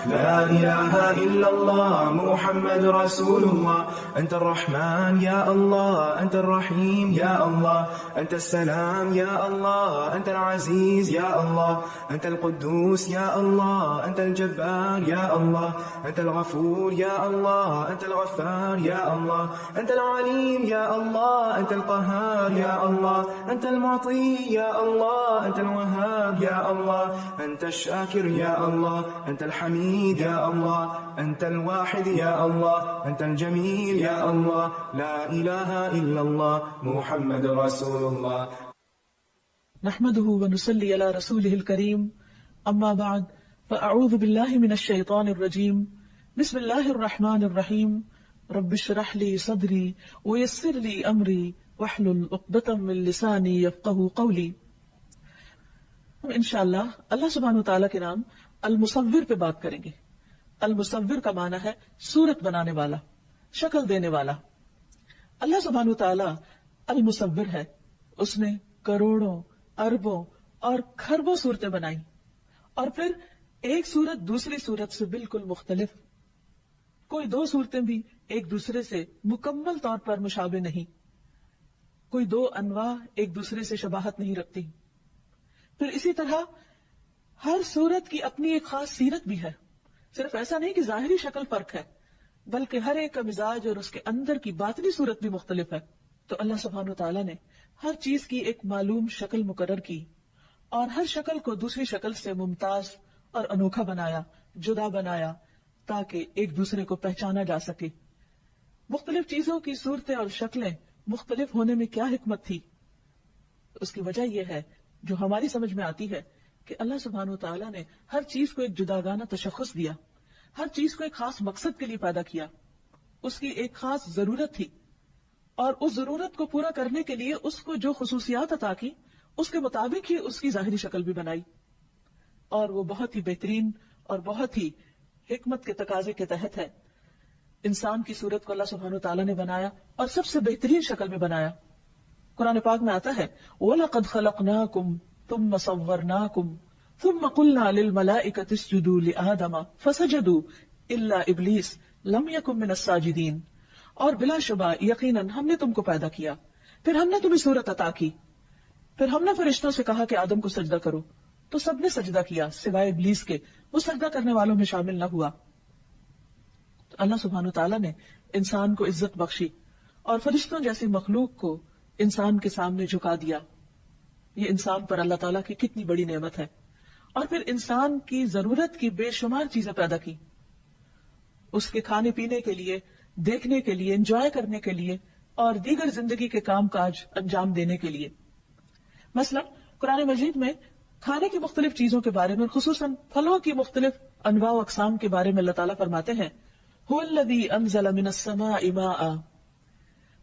لا إله إلا الله محمد رسول الله. أنت الرحمن يا الله، أنت الرحيم يا الله، أنت السلام يا الله، أنت العزيز يا الله، أنت القدوس يا الله، أنت الجبار يا الله، أنت الغفور يا الله، أنت الغفار يا الله، أنت العليم يا الله، أنت القهار يا الله، أنت المعطي يا الله، أنت الوهاب يا الله، أنت الشاكر يا الله، أنت الحميد يا الله، أنت الواحد يا الله، أنت الجميل يا الله. لا إله إلا الله محمد رسول الله. نحمده ونصلي على رسوله الكريم، أما بعد، فأعوذ بالله من الشيطان الرجيم. بسم الله الرحمن الرحيم. رب اشرح لي صدري ويسر لي أمري واحلل عقدة من لساني يفقهوا قولي. ہم انشاءاللہ اللہ سبحانہ وتعالیٰ کے نام المصور پہ بات کریں گے. المصور کا معنی ہے صورت بنانے والا، شکل دینے والا. اللہ سبحانہ وتعالیٰ المصور ہے. اس نے کروڑوں، اربوں اور کھربوں صورتیں بنائی، اور پھر ایک صورت دوسری صورت سے بالکل مختلف. کوئی دو صورتیں بھی ایک دوسرے سے مکمل طور پر مشابہ نہیں، کوئی دو انواع ایک دوسرے سے شباہت نہیں رکھتی. پھر اسی طرح ہر صورت کی اپنی ایک خاص سیرت بھی ہے. صرف ایسا نہیں کہ ظاہری شکل فرق ہے، بلکہ ہر ایک کا مزاج اور اس کے اندر کی باطنی صورت بھی مختلف ہے. تو اللہ سبحانہ وتعالیٰ نے ہر چیز کی ایک معلوم شکل مقرر کی، اور ہر شکل کو دوسری شکل سے ممتاز اور انوکھا بنایا، جدا بنایا، تاکہ ایک دوسرے کو پہچانا جا سکے. مختلف چیزوں کی صورتیں اور شکلیں مختلف ہونے میں کیا حکمت تھی؟ اس کی وجہ یہ ہے جو ہماری سمجھ میں آتی ہے کہ اللہ سبحانہ وتعالیٰ نے ہر چیز کو ایک جداگانہ تشخص دیا، ہر چیز کو ایک خاص مقصد کے لیے پیدا کیا. اس کی ایک خاص ضرورت تھی، اور اس ضرورت کو پورا کرنے کے لیے اس کو جو خصوصیات عطا کی، اس کے مطابق ہی اس کی ظاہری شکل بھی بنائی. اور وہ بہت ہی بہترین اور بہت ہی حکمت کے تقاضے کے تحت ہے. انسان کی صورت کو اللہ سبحانہ وتعالیٰ نے بنایا اور سب سے بہترین شکل میں بنایا. قرآن پاک میں آتا ہے وَلَقَدْ خَلَقْنَاكُمْ ثُمَّ صَوَّرْنَاكُمْ ثُمَّ قُلْنَا لِلْمَلَائِكَةِ اسْجُدُوا لِآدَمَ فَسَجَدُوا إِلَّا إِبْلِيسَ لَمْ يَكُن مِّنَ السَّاجِدِينَ. اور بلا شبہ یقیناً ہم نے تم کو پیدا کیا، پھر ہم نے تمہیں صورت عطا کی، پھر ہم نے فرشتوں سے کہا کہ آدم کو سجدہ کرو، تو سب نے سجدہ کیا سوائے ابلیس کے، وہ سجدہ کرنے والوں میں شامل نہ ہوا. تو اللہ سبحانہ وتعالیٰ نے انسان کو عزت بخشی اور فرشتوں جیسی مخلوق کو انسان کے سامنے جھکا دیا. یہ انسان پر اللہ تعالیٰ کی کتنی بڑی نعمت ہے. اور پھر انسان کی ضرورت کی بے شمار چیزیں پیدا کی، اس کے کھانے پینے کے لیے، دیکھنے کے لیے، انجوائے کرنے کے لیے، اور دیگر زندگی کے کام کاج انجام دینے کے لیے. مثلا قرآن مجید میں کھانے کی مختلف چیزوں کے بارے میں، خصوصاً پھلوں کی مختلف انواع و اقسام کے بارے میں اللہ تعالیٰ فرماتے ہیں هُوَ الَّذِي أَنزَلَ مِنَ السَّمَاءِ مَاءً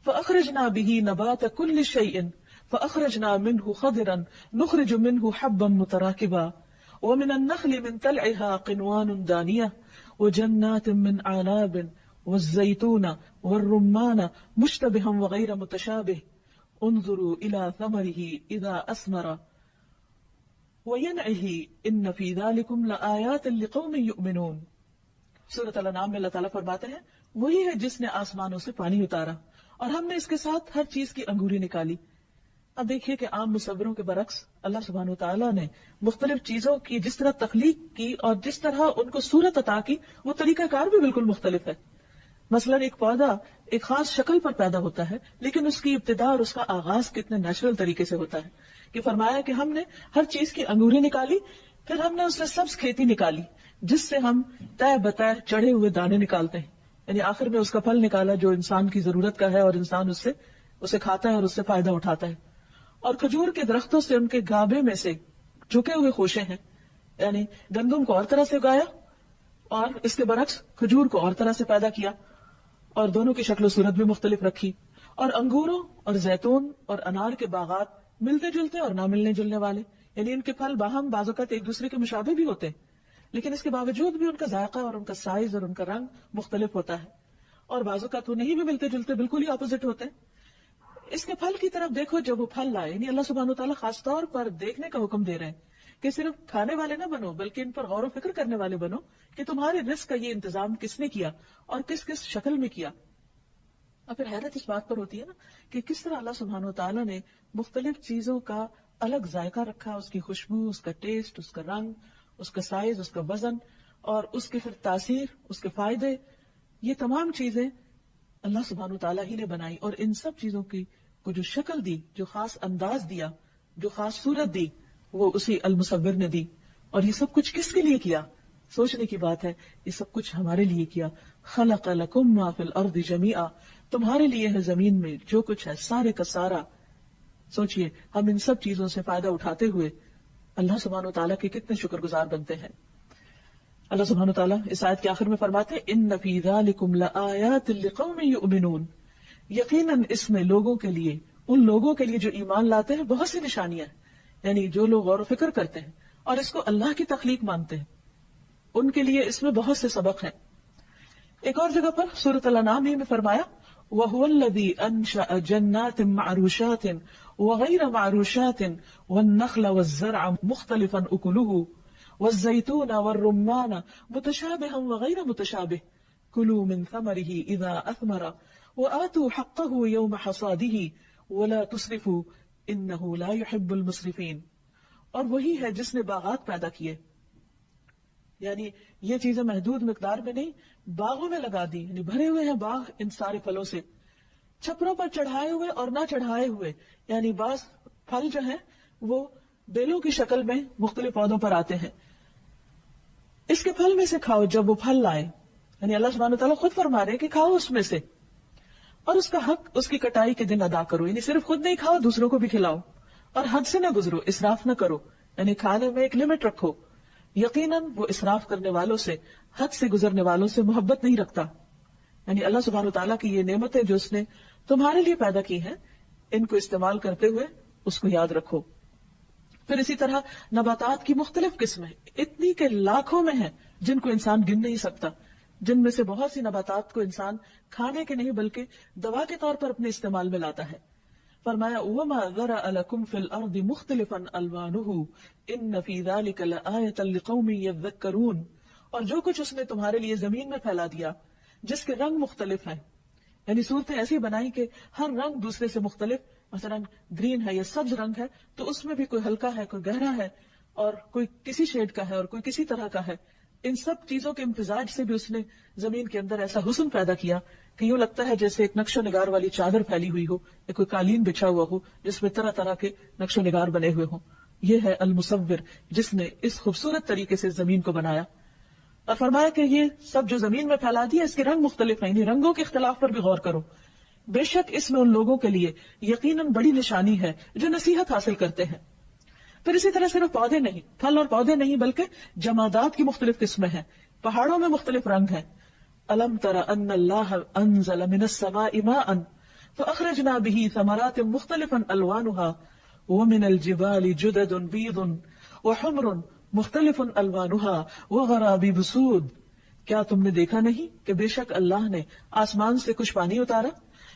فَأَخْرَجْنَا بِهِ نَبَاتَ كُلِّ شَيْءٍ فَأَخْرَجْنَا مِنْهُ خَضِرًا نُخْرِجُ مِنْهُ حَبًّا مُتَرَاكِبًا وَمِنَ النَّخْلِ مِنْ طَلْعِهَا قِنْوَانٌ دَانِيَةٌ وَجَنَّاتٍ مِنْ أَعْنَابٍ وَالزَّيْتُونَ وَالرُّمَّانَ مُشْتَبِهًا وَغَيْرَ مُتَشَابِهٍ انظُرُوا إِلَى ثَمَرِهِ إِذَا أَثْمَرَ وَيَنْعِهِ إِنَّ فِي ذَلِكُمْ لَآيَاتٍ لِقَوْمٍ يُؤْمِنُونَ. سورۃ الانعام میں اللہ تعالیٰ فرماتے ہیں وہی ہے جس نے آسمانوں سے پانی اتارا اور ہم نے اس کے ساتھ ہر چیز کی انگوری نکالی. اب دیکھیے کہ عام مصوروں کے برعکس اللہ سبحانہ وتعالیٰ نے مختلف چیزوں کی جس طرح تخلیق کی اور جس طرح ان کو صورت عطا کی، وہ طریقہ کار بھی بالکل مختلف ہے. مثلا ایک پودا ایک خاص شکل پر پیدا ہوتا ہے، لیکن اس کی ابتدا اور اس کا آغاز کتنے نیچرل طریقے سے ہوتا ہے. کہ فرمایا کہ ہم نے ہر چیز کی انگوری نکالی، پھر ہم نے اس سے سبز کھیتی نکالی جس سے ہم طے بطے چڑھے ہوئے دانے نکالتے ہیں، یعنی آخر میں اس کا پھل نکالا جو انسان کی ضرورت کا ہے، اور انسان اسے کھاتا ہے اور اس سے فائدہ اٹھاتا ہے. اور کھجور کے درختوں سے ان کے گابے میں سے جھکے ہوئے خوشے ہیں، یعنی گندم کو اور طرح سے اگایا اور اس کے برعکس کھجور کو اور طرح سے پیدا کیا، اور دونوں کی شکل و صورت بھی مختلف رکھی. اور انگوروں اور زیتون اور انار کے باغات ملتے جلتے اور نہ ملنے جلنے والے، یعنی ان کے پھل باہم بعض اوقات ایک دوسرے کے مشابہ بھی ہوتے ہیں، لیکن اس کے باوجود بھی ان کا ذائقہ اور ان کا سائز اور ان کا رنگ مختلف ہوتا ہے. اور بعض اوقات وہ نہیں بھی ملتے جلتے، بالکل ہی اپوزٹ ہوتے ہیں. اس کے پھل کی طرف دیکھو، جب وہ پھل لائے، یعنی اللہ سبحانہ وتعالیٰ خاص طور پر دیکھنے کا حکم دے رہے ہیں کہ صرف کھانے والے نہ بنو بلکہ ان پر غور و فکر کرنے والے بنو کہ تمہارے رزق کا یہ انتظام کس نے کیا اور کس کس شکل میں کیا. اور پھر حیرت اس بات پر ہوتی ہے نا کہ کس طرح اللہ سبحانہ و تعالیٰ نے مختلف چیزوں کا الگ ذائقہ رکھا، اس کی خوشبو، اس کا ٹیسٹ، اس کا رنگ، اس کا سائز، اس کا وزن اور اس کی پھر تاثیر، اس کے فائدے. یہ تمام چیزیں اللہ سبحانہ و تعالیٰ ہی نے بنائی، اور ان سب چیزوں کی کو جو شکل دی، جو خاص انداز دیا، جو خاص صورت دی، وہ اسی المصور نے دی. اور یہ سب کچھ کس کے لیے کیا؟ سوچنے کی بات ہے. یہ سب کچھ ہمارے لیے کیا. خلق لکم ما فی الارض جمیعا، تمہارے لیے ہے زمین میں جو کچھ ہے سارے کا سارا. سوچئے ہم ان سب چیزوں سے فائدہ اٹھاتے ہوئے اللہ سبحانہ و تعالیٰ کے کتنے شکر گزار بنتے ہیں. اللہ سبحانہ و تعالیٰ اس آیت کے آخر میں فرماتے ہیں ان فی ذالکم لآیات لقوم یؤمنون، یقیناً اس میں لوگوں کے لیے، ان لوگوں کے لیے جو ایمان لاتے ہیں بہت سی نشانیاں ہیں. یعنی جو لوگ غور و فکر کرتے ہیں اور اس کو اللہ کی تخلیق مانتے ہیں ان کے لیے اس میں بہت سے سبق ہیں. ایک اور جگہ پر سورۃ الانعام ہی میں فرمایا وَهُوَ الَّذِي أَنشَأَ جَنَّاتٍ مَّعْرُوشَاتٍ وَغَيْرَ مَعْرُوشَاتٍ وَالنَّخْلَ وَالزَّرْعَ مُخْتَلِفًا أُكُلُهُ وَالزَّيْتُونَ وَالرُّمَّانَ مُتَشَابِهًا وَغَيْرَ مُتَشَابِهٍ كُلُوا مِن ثَمَرِهِ إِذَا أَثْمَرَ وَآتُوا حَقَّهُ يَوْمَ حَصَادِهِ وَلَا تُسْرِفُوا إِنَّهُ لَا يُحِبُّ الْمُسْرِفِينَ. اور وہی ہے جس نے باغات پیدا کیے، یعنی یہ چیزیں محدود مقدار میں نہیں، باغوں میں لگا دی، یعنی بھرے ہوئے ہیں باغ ان سارے پھلوں سے، چھپروں پر چڑھائے ہوئے اور نہ چڑھائے ہوئے. یعنی بعض پھل جو ہیں وہ بیلوں کی شکل میں مختلف پودوں پر آتے ہیں. اس کے پھل میں سے کھاؤ جب وہ پھل لائے، یعنی اللہ سبحانہ وتعالیٰ خود فرما رہے کہ کھاؤ اس میں سے، اور اس کا حق اس کی کٹائی کے دن ادا کرو. یعنی صرف خود نہیں کھاؤ، دوسروں کو بھی کھلاؤ، اور حد سے نہ گزرو، اسراف نہ کرو. یعنی کھانے میں ایک لمٹ رکھو. یقیناً وہ اسراف کرنے والوں سے، حد سے گزرنے والوں سے محبت نہیں رکھتا. یعنی اللہ سبحانہ وتعالیٰ کی یہ نعمتیں جو اس نے تمہارے لیے پیدا کی ہیں، ان کو استعمال کرتے ہوئے اس کو یاد رکھو. پھر اسی طرح نباتات کی مختلف قسمیں اتنی کہ لاکھوں میں ہیں جن کو انسان گن نہیں سکتا، جن میں سے بہت سی نباتات کو انسان کھانے کے نہیں بلکہ دوا کے طور پر اپنے استعمال میں لاتا ہے. فرمایا وَمَا ذَرَأَ لَكُمْ فِي الْأَرْضِ مُخْتَلِفًا أَلْوَانُهُ إِنَّ فِي ذَلِكَ لَآيَةً لِقَوْمٍ يَذَّكَّرُونَ. اور جو کچھ اس نے تمہارے لیے زمین میں پھیلا دیا جس کے رنگ مختلف ہیں، یعنی صورتیں ایسی بنائی کہ ہر رنگ دوسرے سے مختلف، مثلا گرین ہے یا سبز رنگ ہے تو اس میں بھی کوئی ہلکا ہے، کوئی گہرا ہے، اور کوئی کسی شیڈ کا ہے اور کوئی کسی طرح کا ہے. ان سب چیزوں کے امتزاج سے بھی اس نے زمین کے اندر ایسا حسن پیدا کیا کہ یوں لگتا ہے جیسے ایک نقش و نگار والی چادر پھیلی ہوئی ہو یا کوئی قالین بچھا ہوا ہو جس میں طرح طرح کے نقش و نگار بنے ہوئے ہوں. یہ ہے المصور جس نے اس خوبصورت طریقے سے زمین کو بنایا. اور فرمایا کہ یہ سب جو زمین میں پھیلا دیا اس کے رنگ مختلف ہیں، یعنی رنگوں کے اختلاف پر بھی غور کرو. بے شک اس میں ان لوگوں کے لیے یقیناً بڑی نشانی ہے جو نصیحت حاصل کرتے ہیں. پھر اسی طرح صرف پودے نہیں، پھل اور پودے نہیں بلکہ جمادات کی مختلف قسمیں ہیں. پہاڑوں میں مختلف رنگ ہیں. أَلَمْ تَرَ أَنَّ اللَّهَ أَنزَلَ مِنَ السَّمَاءِ مَاءً فَأَخْرَجْنَا بِهِ ثَمَرَاتٍ مُخْتَلِفًا أَلْوَانُهَا وَمِنَ الْجِبَالِ جُدَدٌ بِيضٌ وَحُمْرٌ مُخْتَلِفٌ أَلْوَانُهَا وَغَرَابِيبُ سُودٌ. کیا تم نے دیکھا نہیں کہ بے شک اللہ نے آسمان سے کچھ پانی اتارا،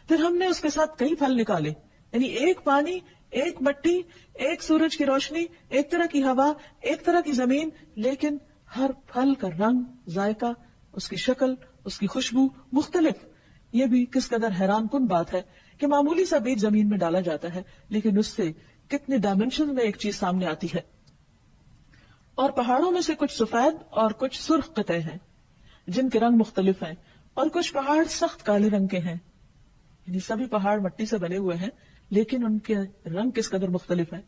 پھر ہم نے اس کے ساتھ کئی پھل نکالے. یعنی ایک پانی، ایک مٹی، ایک سورج کی روشنی، ایک طرح کی ہوا، ایک طرح کی زمین، لیکن ہر پھل کا رنگ، ذائقہ، اس کی شکل، اس کی خوشبو مختلف. یہ بھی کس قدر حیران کن بات ہے کہ معمولی سا بیج زمین میں ڈالا جاتا ہے لیکن اس سے کتنے ڈائمینشن میں ایک چیز سامنے آتی ہے. اور پہاڑوں میں سے کچھ سفید اور کچھ سرخ قطعے ہیں جن کے رنگ مختلف ہیں، اور کچھ پہاڑ سخت کالے رنگ کے ہیں. یعنی سبھی پہاڑ مٹی سے بنے ہوئے ہیں لیکن ان کے رنگ کس قدر مختلف ہیں.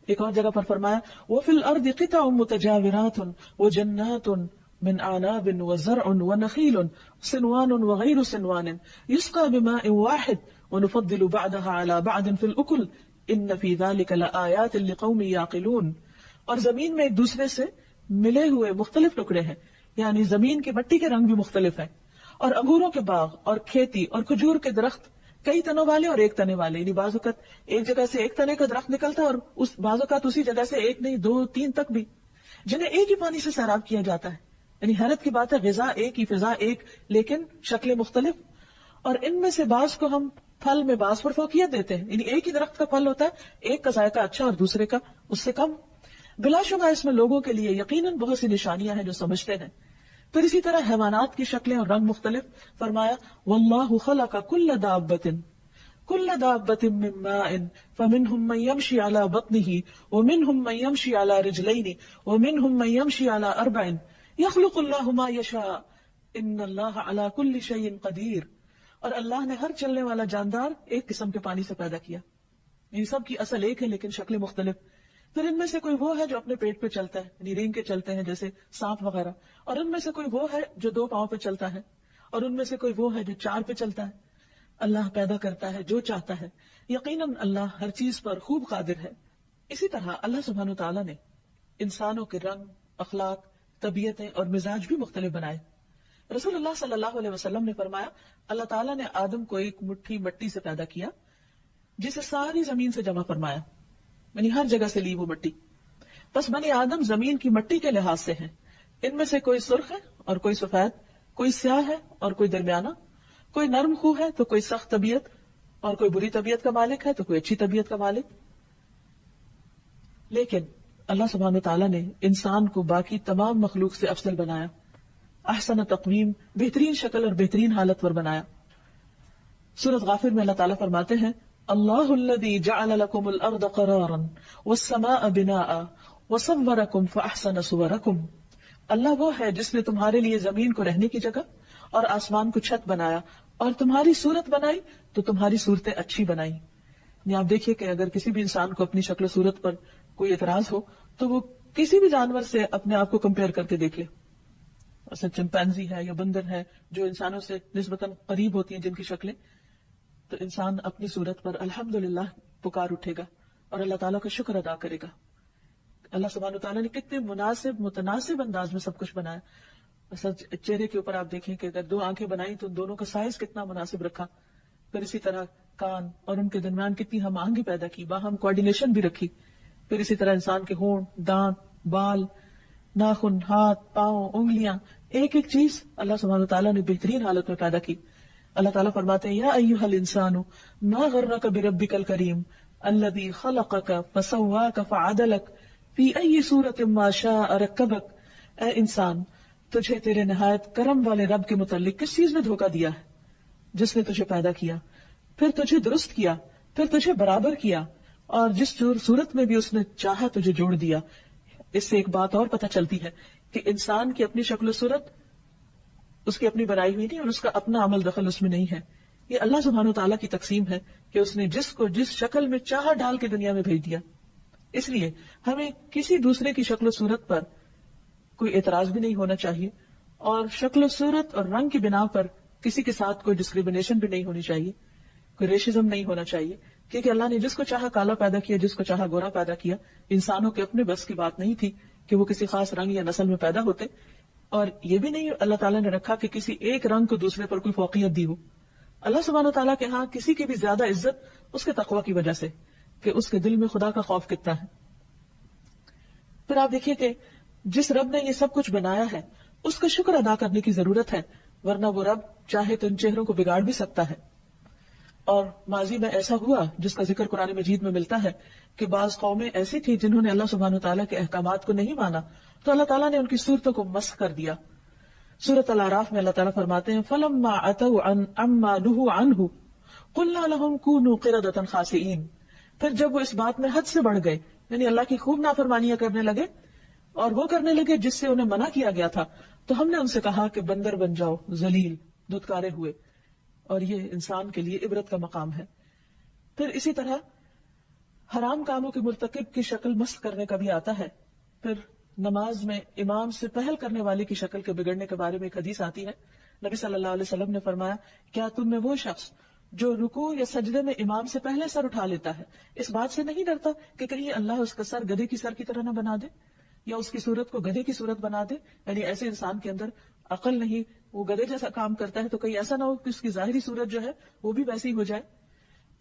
ایک اور جگہ پر فرمایا وَفِي الْأَرْضِ قِطَعٌ مُتَجَاوِرَاتٌ وَجَنَّاتٌ مِّنْ أَعْنَابٍ وَزَرْعٌ وَنَخِيلٌ صِنْوَانٌ وَغَيْرُ صِنْوَانٍ يُسْقَىٰ بِمَاءٍ وَاحِدٍ وَنُفَضِّلُ بَعْضَهَا عَلَىٰ بَعْضٍ فِي الْأُكُلِ إِنَّ فِي ذَلِكَ لَآيَاتٍ لِقَوْمٍ يَعْقِلُونَ. اور زمین میں ایک دوسرے سے ملے ہوئے مختلف ٹکڑے ہیں، یعنی زمین کی مٹی کے رنگ بھی مختلف ہیں، اور انگوروں کے باغ اور کھیتی اور کھجور کے درخت کئی تنوں والے اور ایک تنے والے. یعنی بعض اوقات ایک جگہ سے ایک تنے کا درخت نکلتا ہے اور اس بعض اوقات اسی جگہ سے ایک نہیں، 2 3 تک بھی، جنہیں ایک ہی پانی سے سیراب کیا جاتا ہے. یعنی حیرت کی بات ہے، غذا ایک ہی، فضا ایک، لیکن شکلیں مختلف. اور ان میں سے بعض کو ہم پھل میں بعض پر فوقیت دیتے ہیں. یعنی ایک ہی درخت کا پھل ہوتا ہے، ایک کا ذائقہ اچھا اور دوسرے کا اس سے کم. بلا شبہ اس میں لوگوں کے لیے یقیناً بہت سی نشانیاں ہیں جو سمجھتے ہیں. پھر اسی طرح حیوانات کی شکلیں اور رنگ مختلف. فرمایا واللہ خلق کل دابۃ من ماء فمنهم من يمشي على بطنه ومنهم من يمشي على رجلين ومنهم من يمشي على 4 يخلق الله ما يشاء ان الله على كل شيء قدير. اور اللہ نے ہر چلنے والا جاندار ایک قسم کے پانی سے پیدا کیا. یہ سب کی اصل ایک ہے لیکن شکلیں مختلف. پھر ان میں سے کوئی وہ ہے جو اپنے پیٹ پہ چلتا ہے, یعنی رینگ کے چلتے ہیں جیسے سانپ وغیرہ, اور ان میں سے کوئی وہ ہے جو 2 پاؤں پہ چلتا ہے, اور ان میں سے کوئی وہ ہے جو 4 پہ چلتا ہے. اللہ پیدا کرتا ہے جو چاہتا ہے. یقیناً اللہ ہر چیز پر خوب قادر ہے. اسی طرح اللہ سبحانہ و تعالیٰ نے انسانوں کے رنگ, اخلاق, طبیعتیں اور مزاج بھی مختلف بنائے. رسول اللہ صلی اللہ علیہ وسلم نے فرمایا اللہ تعالیٰ نے آدم کو ایک مٹھی مٹی سے پیدا کیا جسے ساری زمین سے جمع فرمایا, یعنی ہر جگہ سے لی وہ مٹی. بس بنی آدم زمین کی مٹی کے لحاظ سے ہیں. ان میں سے کوئی سرخ ہے اور کوئی سفید, کوئی سیاہ ہے اور کوئی درمیانہ, کوئی نرم خو ہے تو کوئی سخت طبیعت, اور کوئی بری طبیعت کا مالک ہے تو کوئی اچھی طبیعت کا مالک. لیکن اللہ سبحانہ تعالیٰ نے انسان کو باقی تمام مخلوق سے افضل بنایا, احسن تقویم, بہترین شکل اور بہترین حالت پر بنایا. سورۃ غافر میں اللہ تعالیٰ فرماتے ہیں اللہ الذی جعل لکم الارض قرارا والسماء بناء وصورکم فاحسن صورکم. اللہ وہ ہے جس نے تمہارے لیے زمین کو رہنے کی جگہ اور آسمان کو چھت بنایا اور تمہاری صورت بنائی تو تمہاری صورتیں اچھی بنائی. یعنی آپ دیکھیے کہ اگر کسی بھی انسان کو اپنی شکل و صورت پر کوئی اعتراض ہو تو وہ کسی بھی جانور سے اپنے آپ کو کمپیئر کر کے دیکھ لے. مثلا چمپینزی ہے یا بندر ہے جو انسانوں سے نسبتاً قریب ہوتی ہیں جن کی شکلیں, تو انسان اپنی صورت پر الحمدللہ پکار اٹھے گا اور اللہ تعالیٰ کا شکر ادا کرے گا. اللہ سبحانہ تعالیٰ نے کتنے مناسب متناسب انداز میں سب کچھ بنایا. چہرے کے اوپر آپ دیکھیں کہ اگر 2 آنکھیں بنائی تو ان دونوں کا سائز کتنا مناسب رکھا. پھر اسی طرح کان اور ان کے درمیان کتنی ہم آہنگی پیدا کی, باہم کوآرڈینیشن بھی رکھی. پھر اسی طرح انسان کے ہونٹ, دانت, بال, ناخن, ہاتھ, پاؤں, انگلیاں, ایک ایک چیز اللہ سبحانہ تعالیٰ نے بہترین حالت میں پیدا کی. اللہ تعالیٰ فرماتے ہیں یا ایھا الانسان ما غرک بربک الکریم الذی خلقک فسواک فعدلک فی ای صورت ما شاء رکبک. اے انسان, تجھے تیرے نہایت کرم والے رب کے متعلق کس چیز نے دھوکہ دیا ہے جس نے تجھے پیدا کیا, پھر تجھے درست کیا, پھر تجھے برابر کیا, اور جس صورت میں بھی اس نے چاہا تجھے جوڑ دیا. اس سے ایک بات اور پتہ چلتی ہے کہ انسان کی اپنی شکل و صورت اس کی اپنی بنائی ہوئی نہیں اور اس کا اپنا عمل دخل اس میں نہیں ہے. یہ اللہ سبحانہ تعالیٰ کی تقسیم ہے کہ اس نے جس کو جس شکل میں چاہا ڈال کے دنیا میں بھیج دیا. اس لیے ہمیں کسی دوسرے کی شکل و صورت پر کوئی اعتراض بھی نہیں ہونا چاہیے, اور شکل و صورت اور رنگ کی بنا پر کسی کے ساتھ کوئی ڈسکریمنیشن بھی نہیں ہونی چاہیے, کوئی ریشزم نہیں ہونا چاہیے, کیونکہ اللہ نے جس کو چاہا کالا پیدا کیا, جس کو چاہا گورا پیدا کیا. انسانوں کے اپنے بس کی بات نہیں تھی کہ وہ کسی خاص رنگ یا نسل میں پیدا ہوتے, اور یہ بھی نہیں اللہ تعالیٰ نے رکھا کہ کسی ایک رنگ کو دوسرے پر کوئی فوقیت دی ہو. اللہ سبحانہ تعالیٰ کے ہاں کسی کی بھی زیادہ عزت اس کے تقوی کی وجہ سے کہ اس کے دل میں خدا کا خوف کتنا ہے. پھر آپ دیکھیے کہ جس رب نے یہ سب کچھ بنایا ہے اس کا شکر ادا کرنے کی ضرورت ہے, ورنہ وہ رب چاہے تو ان چہروں کو بگاڑ بھی سکتا ہے. اور ماضی میں ایسا ہوا جس کا ذکر قرآن مجید میں ملتا ہے کہ بعض قومیں ایسی تھی جنہوں نے اللہ سبحانہ تعالیٰ کے احکامات کو نہیں مانا, تو اللہ تعالیٰ نے ان کی صورتوں کو مسخ کر دیا. سورۃ الاعراف میں اللہ تعالیٰ فرماتے ہیں فَلَمَّا عَتَوْا عَمَّا نُهُوا عَنْهُ قُلْنَا لَهُمْ كُونُوا قِرَدَةً خَاسِئِينَ. پھر جب وہ اس بات میں حد سے بڑھ گئے, یعنی اللہ کی خوب نافرمانیاں کرنے لگے اور وہ کرنے لگے جس سے انہیں منع کیا گیا تھا, تو ہم نے ان سے کہا کہ بندر بن جاؤ, ذلیل, دھتکارے ہوئے. اور یہ انسان کے لیے عبرت کا مقام ہے. پھر اسی طرح حرام کاموں کے مرتکب کی شکل مسخ کرنے کا بھی آتا ہے. پھر نماز میں امام سے پہل کرنے والے کی شکل کے بگڑنے کے بارے میں ایک حدیث آتی ہے. نبی صلی اللہ علیہ وسلم نے فرمایا کیا تم میں وہ شخص جو رکوع یا سجدے میں امام سے پہلے سر اٹھا لیتا ہے اس بات سے نہیں ڈرتا کہ کہیں اللہ اس کا سر گدھے کی سر کی طرح نہ بنا دے یا اس کی صورت کو گدھے کی صورت بنا دے. یعنی ایسے انسان کے اندر عقل نہیں, وہ گدھے جیسا کام کرتا ہے, تو کہیں ایسا نہ ہو کہ اس کی ظاہری صورت جو ہے وہ بھی ویسی ہو جائے.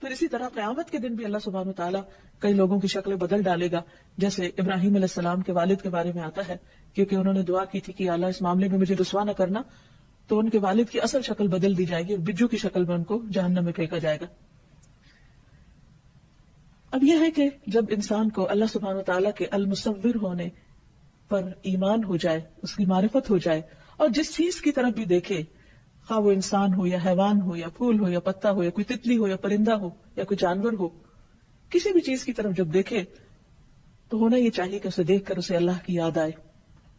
پھر اسی طرح قیامت کے دن بھی اللہ سبحانہ وتعالیٰ کئی لوگوں کی شکلیں بدل ڈالے گا, جیسے ابراہیم علیہ السلام کے والد کے بارے میں آتا ہے, کیونکہ انہوں نے دعا کی تھی کہ اللہ اس معاملے میں مجھے رسوا نہ کرنا, تو ان کے والد کی اصل شکل بدل دی جائے گی اور بجو کی شکل میں ان کو جہنم میں پھینکا جائے گا. اب یہ ہے کہ جب انسان کو اللہ سبحانہ وتعالیٰ کے المصور ہونے پر ایمان ہو جائے، اس کی معرفت ہو جائے، اور جس چیز کی طرف بھی دیکھے، خواہ وہ انسان ہو یا حیوان ہو یا پھول ہو یا پتا ہو یا کوئی تتلی ہو یا پرندہ ہو یا کوئی جانور ہو، کسی بھی چیز کی طرف جب دیکھے تو ہونا یہ چاہیے کہ اسے دیکھ کر اسے اللہ کی یاد آئے،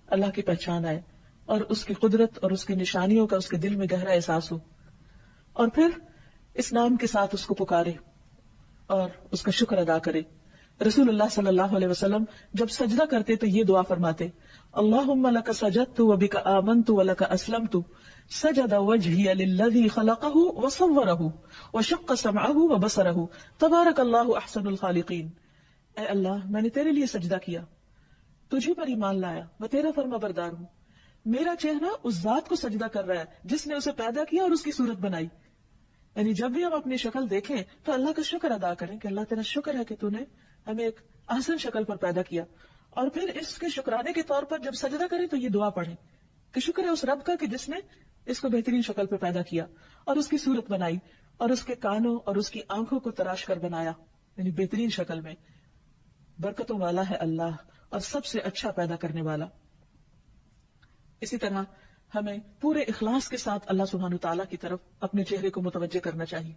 اللہ کی پہچان آئے، اور اس کی قدرت اور اس کی نشانیوں کا اس کے دل میں گہرا احساس ہو، اور پھر اس نام کے ساتھ اس کو پکارے اور اس کا شکر ادا کرے۔ رسول اللہ صلی اللہ علیہ وسلم جب سجدہ کرتے تو یہ دعا فرماتے، اللہم لک سجدت وبک آمنت ولک اسلمت سجد وجہی للذی خلقہ وصورہ وشق سمعہ وبصرہ تبارک اللہ احسن الخالقین۔ اے اللہ، میں نے تیرے لیے سجدہ کیا، تجھے پر ایمان لایا، میں تیرا فرما بردار ہوں، میرا چہرہ اس ذات کو سجدہ کر رہا ہے جس نے اسے پیدا کیا اور اس کی صورت بنائی۔ یعنی جب بھی ہم اپنی شکل دیکھیں تو اللہ کا شکر ادا کریں کہ اللہ تیرا شکر ہے کہ تو نے ہمیں ایک احسن شکل پر پیدا کیا، اور پھر اس کے شکرانے کے طور پر جب سجدہ کریں تو یہ دعا پڑھیں کہ شکر ہے اس رب کا کہ جس نے اس کو بہترین شکل پہ پیدا کیا اور اس کی صورت بنائی اور اس کے کانوں اور اس کی آنکھوں کو تراش کر بنایا، یعنی بہترین شکل میں۔ برکتوں والا ہے اللہ اور سب سے اچھا پیدا کرنے والا۔ اسی طرح ہمیں پورے اخلاص کے ساتھ اللہ سبحانہ تعالیٰ کی طرف اپنے چہرے کو متوجہ کرنا چاہیے،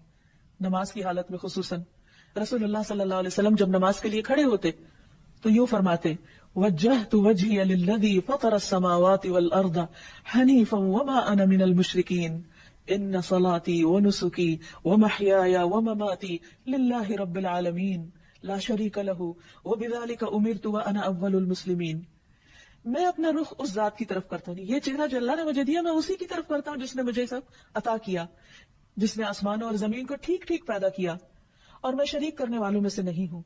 نماز کی حالت میں خصوصاً۔ رسول اللہ صلی اللہ علیہ وسلم جب نماز کے لیے کھڑے ہوتے تو یوں فرماتے، وجہت وجہی للذی فطر السماوات والارض حنیفا وما انا من المشرکین ان صلاتی ونسکی ومحیای ومماتی للہ رب العالمین لا شریک لہ وبذلک امرت وانا اول المسلمین۔ میں اپنا رخ اس ذات کی طرف کرتا ہوں، یہ چہرہ جو اللہ نے مجھے دیا میں اسی کی طرف کرتا ہوں جس نے مجھے سب عطا کیا، جس نے آسمانوں اور زمین کو ٹھیک ٹھیک پیدا کیا، اور میں شریک کرنے والوں میں سے نہیں ہوں،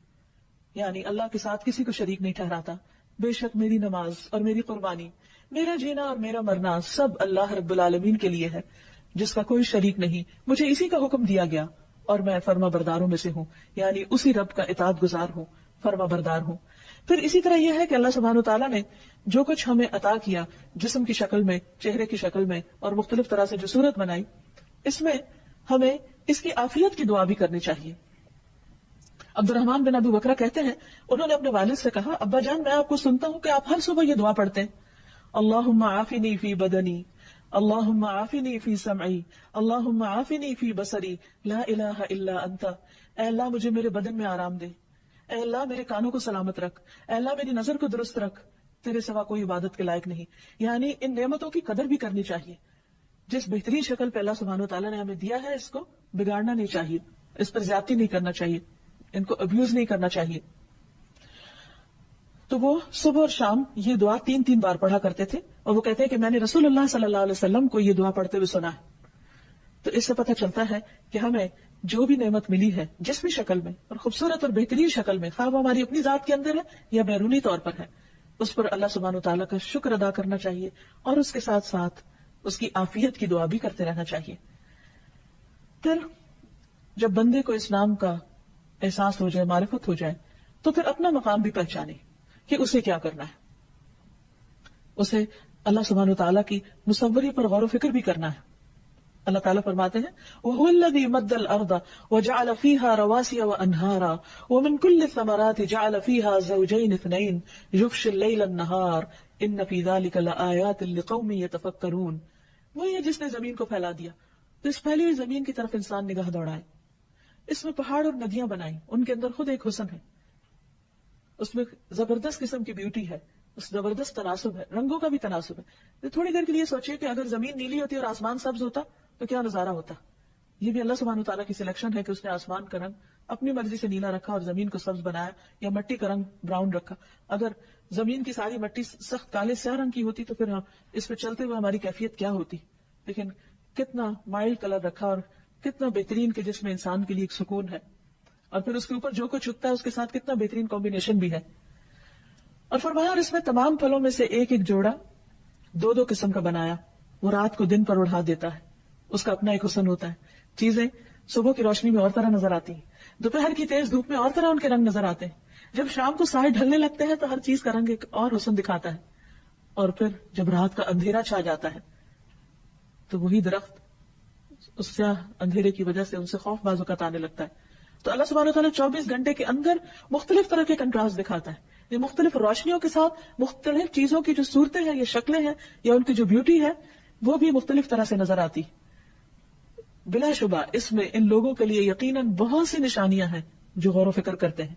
یعنی اللہ کے ساتھ کسی کو شریک نہیں ٹھہراتا۔ بے شک میری نماز اور میری قربانی، میرا جینا اور میرا مرنا سب اللہ رب العالمین کے لیے ہے جس کا کوئی شریک نہیں، مجھے اسی کا حکم دیا گیا اور میں فرما برداروں میں سے ہوں، یعنی اسی رب کا اطاعت گزار ہوں، فرما بردار ہوں۔ پھر اسی طرح یہ ہے کہ اللہ سبحانہ وتعالیٰ نے جو کچھ ہمیں عطا کیا جسم کی شکل میں، چہرے کی شکل میں، اور مختلف طرح سے جو صورت بنائی، اس میں ہمیں اس کی عافیت کی دعا بھی کرنی چاہیے۔ عبد الرحمن بن ابی بکرہ کہتے ہیں، انہوں نے اپنے والد سے کہا، ابا جان میں آپ کو سنتا ہوں کہ آپ ہر صبح یہ دعا پڑھتے ہیں، اللہم عافنی فی بدنی، اللہم عافنی فی سمعی، اللہم عافنی فی بصری، لا الہ الا انت۔ اے اللہ مجھے میرے بدن میں آرام دے، اے اللہ میرے کانوں کو سلامت رکھ، اے اللہ میری نظر کو درست رکھ، تیرے سوا کوئی عبادت کے لائق نہیں۔ یعنی ان نعمتوں کی قدر بھی کرنی چاہیے، جس بہترین شکل پہ اللہ سبحانہ وتعالیٰ نے ہمیں دیا ہے اس کو بگاڑنا نہیں چاہیے، اس پر زیادتی نہیں کرنا چاہیے، ان کو ابیوز نہیں کرنا چاہیے۔ تو وہ صبح اور شام یہ دعا 3 بار پڑھا کرتے تھے، اور وہ کہتے ہیں کہ میں نے رسول اللہ صلی اللہ علیہ وسلم کو یہ دعا پڑھتے ہوئے سنا ہے۔ تو اس سے پتہ چلتا ہے کہ ہمیں جو بھی نعمت ملی ہے جس بھی شکل میں اور خوبصورت اور بہترین شکل میں، خواہ وہ ہماری اپنی ذات کے اندر ہے یا بیرونی طور پر ہے، اس پر اللہ سبحانہ وتعالیٰ کا شکر ادا کرنا چاہیے، اور اس کے ساتھ ساتھ اس کی عافیت کی دعا بھی کرتے رہنا چاہیے۔ پھر جب بندے کو اس نام کا احساس ہو جائے، معرفت ہو جائے، تو پھر اپنا مقام بھی پہچانے کہ اسے کیا کرنا ہے، اسے اللہ سبحانہ وتعالیٰ کی مصوری پر غور و فکر بھی کرنا ہے۔ اللہ تعالیٰ فرماتے ہیں وَهُوَ الَّذِي مَدَّ الْأَرْضَ وَجَعَلَ فِيهَا رَوَاسِيَ وَأَنْهَارًا وَمِنْ كُلِّ الثَّمَرَاتِ جَعَلَ فِيهَا زَوْجَيْنِ اثْنَيْنِ يُغْشِي اللَّيْلَ النَّهَارَ إِنَّ فِي ذَلِكَ لَآيَاتٍ لِقَوْمٍ يَتَفَكَّرُونَ۔ وہی ہے جس نے زمین کو پھیلا دیا، تو اس پھیلی ہوئی زمین کی طرف انسان نگاہ دوڑائے، اس میں پہاڑ اور ندیاں بنائیں، ان کے اندر خود ایک حسن ہے، اس میں زبردست قسم کی بیوٹی ہے، اس زبردست تناسب ہے، رنگوں کا بھی تناسب ہے۔ تھوڑی دیر کے لیے سوچئے کہ اگر زمین نیلی ہوتی اور آسمان سبز ہوتا تو کیا نظارہ ہوتا۔ یہ بھی اللہ سبحانہ تعالیٰ کی سلیکشن ہے کہ اس نے آسمان کا رنگ اپنی مرضی سے نیلا رکھا اور زمین کو سبز بنایا، یا مٹی کا رنگ براؤن رکھا۔ اگر زمین کی ساری مٹی سخت کالے سیاہ رنگ کی ہوتی تو پھر اس پہ چلتے ہوئے ہماری کیفیت کیا ہوتی، لیکن کتنا مائلڈ کلر رکھا اور کتنا بہترین کہ جس میں انسان کے لیے ایک سکون ہے، اور پھر اس کے اوپر جو کچھ اگتا ہے اس کے ساتھ کتنا بہترین کمبینیشن بھی ہے۔ اور فرمایا اور اس میں تمام پھلوں میں سے ایک ایک جوڑا 2 قسم کا بنایا، وہ رات کو دن پر اڑا دیتا ہے، اس کا اپنا ایک حسن ہوتا ہے۔ چیزیں صبح کی روشنی میں اور طرح نظر آتی ہیں، دوپہر کی تیز دھوپ میں اور طرح ان کے رنگ نظر آتے ہیں، جب شام کو سائے ڈھلنے لگتے ہیں تو ہر چیز کا رنگ ایک اور حسن دکھاتا ہے، اور پھر جب رات کا اندھیرا چھا جاتا ہے تو وہی درخت اس سیاہ اندھیرے کی وجہ سے ان سے خوف بازوقت آنے لگتا ہے، تو اللہ سبحانہ وتعالیٰ 24 گھنٹے کے اندر مختلف طرح کے کنٹراسٹ دکھاتا ہے. یہ مختلف روشنیوں کے ساتھ مختلف چیزوں کی جو صورتیں ہیں یا شکلیں ہیں یا ان کی جو بیوٹی ہے وہ بھی مختلف طرح سے نظر آتی. بلا شبہ اس میں ان لوگوں کے لیے یقیناً بہت سی نشانیاں ہیں جو غور و فکر کرتے ہیں.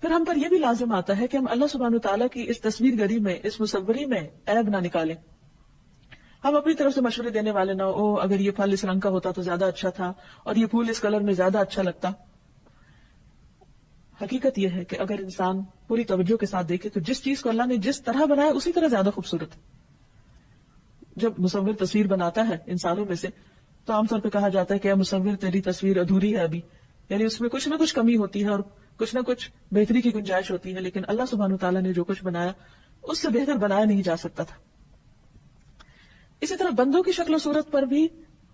پھر ہم پر یہ بھی لازم آتا ہے کہ ہم اللہ سبحانہ وتعالیٰ کی اس تصویر گری میں، اس مصوری میں عیب نہ نکالیں. ہم اپنی طرف سے مشورے دینے والے نہ ہو، اگر یہ پھل اس رنگ کا ہوتا تو زیادہ اچھا تھا اور یہ پھول اس کلر میں زیادہ اچھا لگتا. حقیقت یہ ہے کہ اگر انسان پوری توجہ کے ساتھ دیکھے تو جس چیز کو اللہ نے جس طرح بنایا اسی طرح زیادہ خوبصورت. جب مصور تصویر بناتا ہے انسانوں میں سے تو عام طور پہ کہا جاتا ہے کہ اے مصور تیری تصویر ادھوری ہے ابھی، یعنی اس میں کچھ نہ کچھ کمی ہوتی ہے اور کچھ نہ کچھ بہتری کی گنجائش ہوتی ہے. لیکن اللہ سبحانہ تعالیٰ نے جو کچھ بنایا اس سے بہتر بنایا نہیں جا سکتا تھا. اسی طرح بندوں کی شکل و صورت پر بھی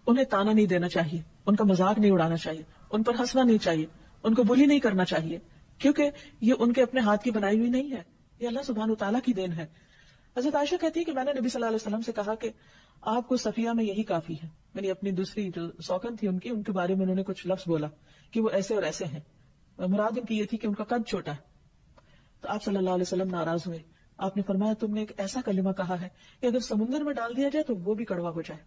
انہیں تانا نہیں دینا چاہیے، ان کا مذاق نہیں اڑانا چاہیے، ان پر ہنسنا نہیں چاہیے، ان کو بلی نہیں کرنا چاہیے، کیونکہ یہ ان کے اپنے ہاتھ کی بنائی ہوئی نہیں ہے، یہ اللہ سبحانہ تعالیٰ کی دین ہے. حضرت عائشہ کہتی ہے کہ میں نے نبی صلی اللہ علیہ وسلم سے کہا کہ آپ کو صفیہ میں یہی کافی ہے. یعنی اپنی دوسری جو سوکن تھی ان کے بارے میں انہوں نے کچھ لفظ بولا کہ وہ ایسے اور ایسے ہیں. مراد ان کی یہ تھی کہ ان کا قد چھوٹا ہے. تو آپ صلی اللہ علیہ وسلم ناراض ہوئے. آپ نے فرمایا تم نے ایک ایسا کلمہ کہا ہے کہ اگر سمندر میں ڈال دیا جائے تو وہ بھی کڑوا ہو جائے.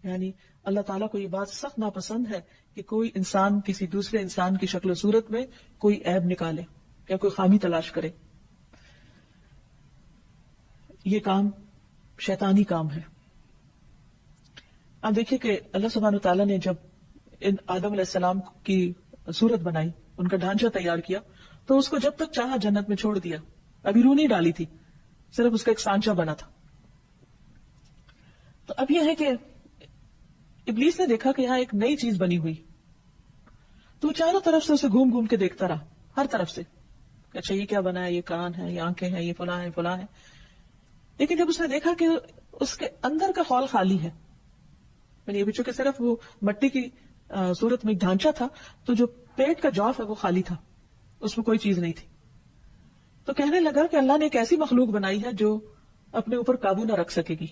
یعنی اللہ تعالیٰ کو یہ بات سخت ناپسند ہے کہ کوئی انسان کسی دوسرے انسان کی شکل و صورت میں کوئی عیب نکالے یا کوئی خامی تلاش کرے. یہ کام شیطانی کام ہے. آپ دیکھیے کہ اللہ سبحانہ تعالیٰ نے جب ان آدم علیہ السلام کی صورت بنائی، ان کا ڈھانچہ تیار کیا، تو اس کو جب تک چاہا جنت میں چھوڑ دیا. ابھی روح نہیں ڈالی تھی، صرف اس کا ایک سانچہ بنا تھا. تو اب یہ ہے کہ ابلیس نے دیکھا کہ یہاں ایک نئی چیز بنی ہوئی، تو چاروں طرف سے اسے گھوم گھوم کے دیکھتا رہا، ہر طرف سے. اچھا یہ کیا بنا ہے، یہ کان ہے، یہ آنکھیں ہیں، یہ فلاں ہے فلاں ہے. لیکن جب اس نے دیکھا کہ اس کے اندر کا ہال خالی ہے، یعنی ابھی چونکہ صرف وہ مٹی کی صورت میں ایک ڈھانچہ تھا، تو جو پیٹ کا جوف ہے وہ خالی تھا، اس میں کوئی چیز نہیں تھی. تو کہنے لگا کہ اللہ نے ایک ایسی مخلوق بنائی ہے جو اپنے اوپر قابو نہ رکھ سکے گی،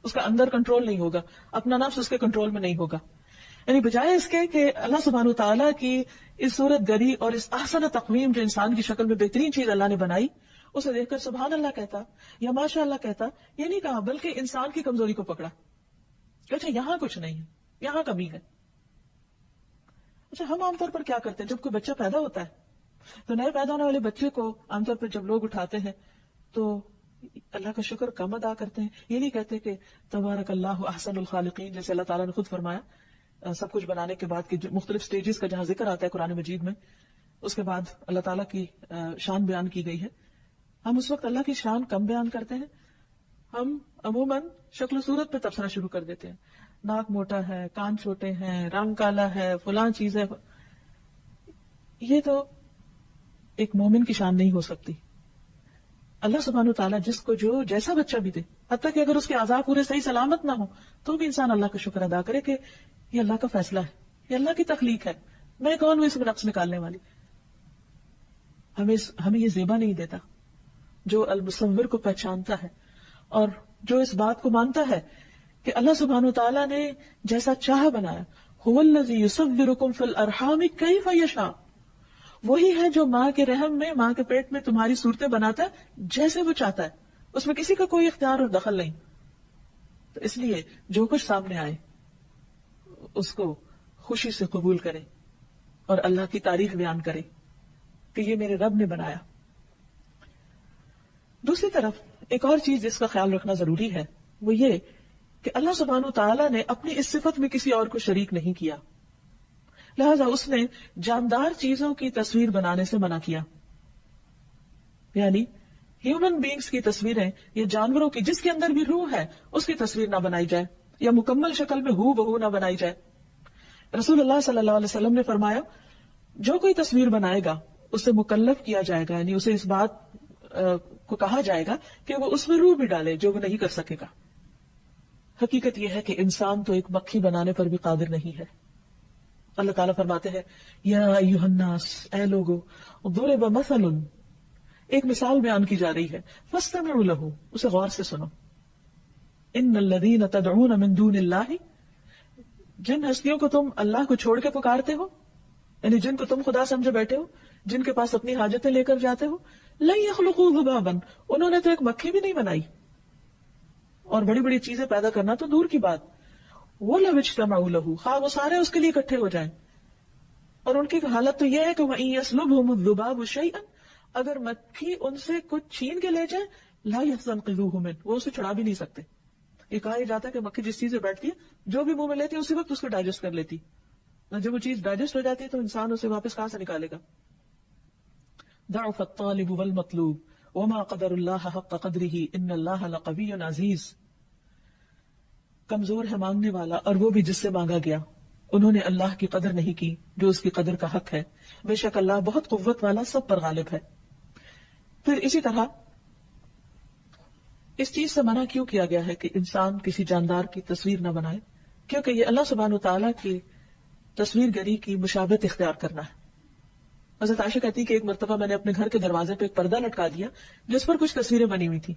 اس کا اندر کنٹرول نہیں ہوگا، اپنا نفس اس کے کنٹرول میں نہیں ہوگا. یعنی بجائے اس کے کہ اللہ سبحانہ تعالیٰ کی اس صورت گری اور اس احسن تقویم جو انسان کی شکل میں بہترین چیز اللہ نے بنائی، اسے دیکھ کر سبحان اللہ کہتا یا ماشاء اللہ کہتا، یہ نہیں کہا بلکہ انسان کی کمزوری کو پکڑا کہ اچھا یہاں کچھ نہیں ہے، یہاں کمی ہے. اچھا ہم عام طور پر کیا کرتے ہیں جب کوئی بچہ پیدا ہوتا ہے تو نئے پیدا ہونے والے بچے کو عام طور پر جب لوگ اٹھاتے ہیں تو اللہ کا شکر کم ادا کرتے ہیں. یہ نہیں کہتے کہ تبارک اللہ احسن الخالقین، جیسے اللہ تعالیٰ نے خود فرمایا سب کچھ بنانے کے بعد کہ مختلف سٹیجز کا جہاں ذکر آتا ہے قرآن مجید میں، اس کے بعد اللہ تعالیٰ کی شان بیان کی گئی ہے. ہم اس وقت اللہ کی شان کم بیان کرتے ہیں. ہم عموماً شکل و صورت پہ تبصرہ شروع کر دیتے ہیں، ناک موٹا ہے، کان چھوٹے ہیں، رنگ کالا ہے، فلاں چیز ہے. یہ تو ایک مومن کی شان نہیں ہو سکتی. اللہ سبحانہ تعالیٰ جس کو جو جیسا بچہ بھی دے، حتیٰ کہ اگر اس کے اعضاء پورے صحیح سلامت نہ ہو تو بھی انسان اللہ کا شکر ادا کرے کہ یہ اللہ کا فیصلہ ہے، یہ اللہ کی تخلیق ہے، میں کون ہوں اس میں نقص نکالنے والی. ہمیں یہ زیبا نہیں دیتا جو المصور کو پہچانتا ہے اور جو اس بات کو مانتا ہے کہ اللہ سبحانہ تعالیٰ نے جیسا چاہا بنایا. هو الذی یصورکم فی الارحام کیف یشاء، وہی ہے جو ماں کے رحم میں، ماں کے پیٹ میں تمہاری صورتیں بناتا ہے جیسے وہ چاہتا ہے، اس میں کسی کا کوئی اختیار اور دخل نہیں. تو اس لیے جو کچھ سامنے آئے اس کو خوشی سے قبول کرے اور اللہ کی تعریف بیان کرے کہ یہ میرے رب نے بنایا. دوسری طرف ایک اور چیز جس کا خیال رکھنا ضروری ہے وہ یہ کہ اللہ سبحانہ تعالیٰ نے اپنی اس صفت میں کسی اور کو شریک نہیں کیا، لہذا اس نے جاندار چیزوں کی تصویر بنانے سے منع کیا. یعنی ہیومن بینگز کی تصویریں یا جانوروں کی جس کے اندر بھی روح ہے اس کی تصویر نہ بنائی جائے یا مکمل شکل میں ہو بہو نہ بنائی جائے. رسول اللہ صلی اللہ علیہ وسلم نے فرمایا جو کوئی تصویر بنائے گا اسے مکلف کیا جائے گا، یعنی اسے اس بات کو کہا جائے گا کہ وہ اس میں روح بھی ڈالے جو وہ نہیں کر سکے گا. حقیقت یہ ہے کہ انسان تو ایک مکھی بنانے پر بھی قادر نہیں ہے. اللہ تعالیٰ فرماتے ہیں یا ایھا الناس، اے لوگو، ضرب مثل، ایک مثال بیان کی جا رہی ہے، فاستمعوا لہ، اسے غور سے سنو. ان الذین تدعون من دون اللہ، جن ہستیوں کو تم اللہ کو چھوڑ کے پکارتے ہو، یعنی جن کو تم خدا سمجھے بیٹھے ہو، جن کے پاس اپنی حاجتیں لے کر جاتے ہو، لن یخلقوا ذبابا، انہوں نے تو ایک مکھی بھی نہیں بنائی، اور بڑی بڑی چیزیں پیدا کرنا تو دور کی بات. وَلَوِ اجْتَمَعُوا لَهُ، خواہ وہ سارے اس کے لیے اکٹھے ہو جائیں. اور ان کی حالت تو یہ ہے کہ وَإِن يَسْلُبْهُمُ الذُّبَابُ شَيْئًا، اگر مکھی ان سے کچھ چھین کے لے جائے، لا يستنقذوه منه، وہ اسے چھڑا بھی نہیں سکتے. یہ کہا جاتا ہے کہ مکھی جس چیز سے بیٹھتی ہے، جو بھی منہ میں لیتی ہے اسی وقت اس کو ڈائجسٹ کر لیتی. جب وہ چیز ڈائجسٹ ہو جاتی ہے تو انسان اسے واپس کہاں سے نکالے گا. ضعف الطالب والمطلوب وما قدر اللہ حق قدرہ ان اللہ لقوی عزیز. کمزور ہے مانگنے والا اور وہ بھی جس سے مانگا گیا، انہوں نے اللہ کی قدر نہیں کی جو اس کی قدر کا حق ہے. بے شک اللہ بہت قوت والا، سب پر غالب ہے. پھر اسی طرح اس چیز سے منع کیوں کیا گیا ہے کہ انسان کسی جاندار کی تصویر نہ بنائے؟ کیونکہ یہ اللہ سبحانہ وتعالیٰ کی تصویر گری کی مشابہت اختیار کرنا ہے. حضرت عائشہ کہتی ہے کہ ایک مرتبہ میں نے اپنے گھر کے دروازے پہ ایک پردہ لٹکا دیا جس پر کچھ تصویریں بنی ہوئی تھی.